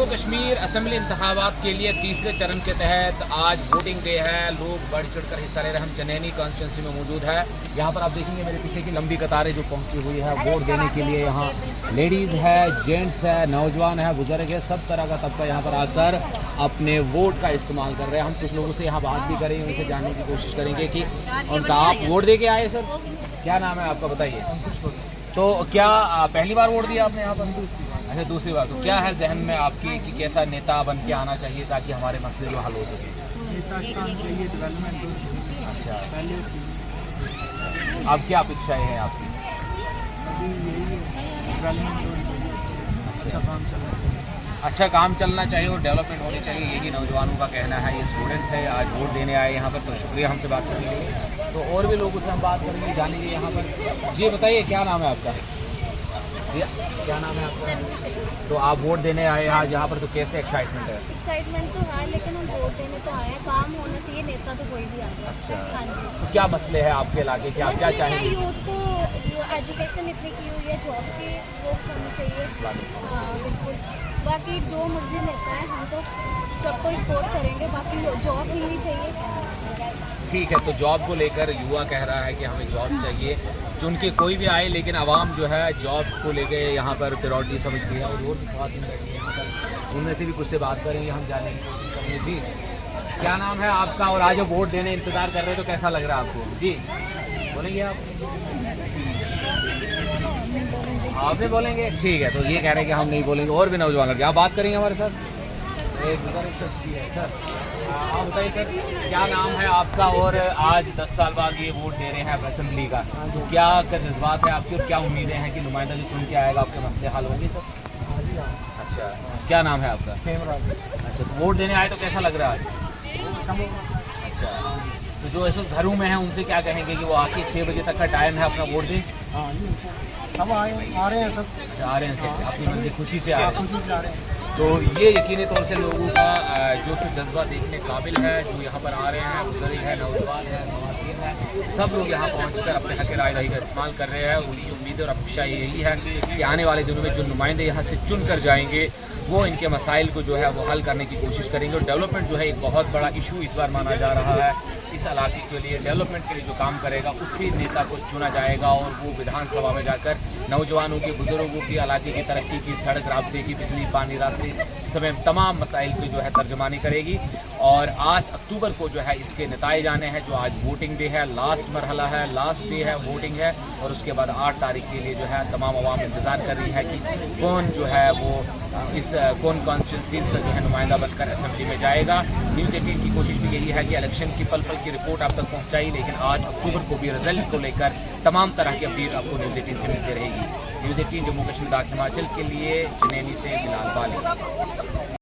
Jammu Kashmir assembly इंतखाबात के लिए तीसरे चरण के तहत आज वोटिंग डे है। लोग बढ़ चढ़ कर हिस्सा ले रहे हैं। हम चनैनी कॉन्स्टिट्यूंसी में मौजूद है। यहाँ पर आप देखेंगे मेरे पीछे की लंबी कतारें जो पहुँची हुई है वोट देने के लिए। यहाँ लेडीज़ है, जेंट्स है, नौजवान है, बुजुर्ग है, सब तरह का तबका यहाँ पर आकर अपने वोट का इस्तेमाल कर रहे हैं। हम कुछ लोगों से यहाँ बात भी करेंगे, उनसे जानने की कोशिश करेंगे कि उनका आप वोट दे के आए सर, क्या नाम है आपका बताइए। तो क्या पहली बार वोट दिया आपने यहाँ पर? अच्छा, दूसरी बार। तो क्या है जहन में आपकी कि कैसा नेता बन के आना चाहिए ताकि हमारे मसले जो हल हो सके? अच्छा, अब क्या अपेक्षाएं हैं आपकी? अच्छा काम चलना चाहिए और डेवलपमेंट होनी चाहिए, यही नौजवानों का कहना है। ये स्टूडेंट है, आज वोट देने आए यहाँ पर, तो शुक्रिया हमसे बात करने के लिए। तो और भी लोगों से हम बात करेंगे, जानेंगे यहाँ पर। जी बताइए, क्या नाम है आपका? जी, क्या नाम है आपका? तो आप वोट देने आए आज यहाँ पर, तो कैसे एक्साइटमेंट है? एक्साइटमेंट तो है, लेकिन हम वोट देने तो आए हैं। काम होना चाहिए, नेता तो कोई भी आए। अच्छा, हाँ जी। तो क्या मसले हैं आपके इलाके के, आप क्या चाहेंगे? यूथ को एजुकेशन इतनी की हुई है, जॉब की वो होनी चाहिए। हाँ बिल्कुल। बाकी जो मर्जी नेता है, हम तो सबको सपोर्ट करेंगे। बाकी जॉब मिलनी चाहिए। ठीक है, तो जॉब को लेकर युवा कह रहा है कि हमें जॉब चाहिए। चुन के कोई भी आए, लेकिन आवाम जो है जॉब्स को लेके यहाँ पर प्रायोरिटी समझती है। और वोट बहुत दिन बैठी है यहाँ पर, उनमें से भी कुछ से बात करेंगे, हम जानने की कोशिश करेंगे। जी क्या नाम है आपका? और आज वोट देने इंतज़ार कर रहे हो तो कैसा लग रहा है आपको? जी बोलेंगे आप? आप भी बोलेंगे? ठीक है, तो ये कह रहे हैं कि हम नहीं बोलेंगे। और भी नौजवान लड़के आप बात करेंगे हमारे साथ। एक सर, आप बताइए सर, क्या नाम है आपका? और आज 10 साल बाद ये वोट दे रहे हैं असेंबली का, तो क्या जज्बात है आपकी और क्या उम्मीदें हैं कि नुमाइंदा जो चुन के आएगा आपके मसले हल होंगे सर? अच्छा, क्या नाम है आपका? अच्छा, तो वोट देने आए तो कैसा लग रहा है? अच्छा, तो जो इस वक्त घरों में हैं उनसे क्या कहेंगे कि वो आके 6 बजे तक का टाइम है, अपना वोट दें? सब आ रहे हैं सब। अच्छा, आ रहे हैं, अपनी मंजिल खुशी से आ रहे हैं। तो ये यकीनी तौर से लोगों का जो जज्बा देखने काबिल है। जो यहाँ पर आ रहे हैं, बुजुर्ग है, नौजवान है, ख़वातीन है, सब लोग यहाँ पहुँचकर अपने हक़ राय का इस्तेमाल कर रहे हैं। उनकी उम्मीद और अपेक्षा यही है कि आने वाले दिनों में जो नुमाइंदे यहाँ से चुन कर जाएंगे वो इनके मसाइल को जो है वो हल करने की कोशिश करेंगे। और डेवलपमेंट जो है एक बहुत बड़ा इशू इस बार माना जा रहा है। इस इलाके के लिए डेवलपमेंट के लिए जो काम करेगा उसी नेता को चुना जाएगा और वो विधानसभा में जाकर नौजवानों के, बुजुर्गों की, इलाके की तरक्की की, सड़क रास्ते की, बिजली पानी रास्ते समेत तमाम मसाइल की जो है तर्जमानी करेगी। और 8 अक्टूबर को जो है इसके नताइज आने हैं। जो आज वोटिंग डे है, लास्ट मरहला है, लास्ट डे है, वोटिंग है। और उसके बाद 8 तारीख के लिए जो है तमाम आवाम इंतज़ार कर रही है कि कौन जो है वो कौन कॉन्स्टिट्यूंसीज़ का जो है नुमाइंदा बनकर असेंबली में जाएगा। न्यूज़ 18 की कोशिश भी यही है कि इलेक्शन की पल पल की रिपोर्ट आप तक पहुंचाई, लेकिन 8 अक्टूबर को भी रिजल्ट को लेकर तमाम तरह की अपडेट आपको न्यूज़ 18 से मिलती रहेगी। न्यूज़ 18 जम्मू कश्मीर हिमाचल के लिए चनैनी से बिलाल वाली।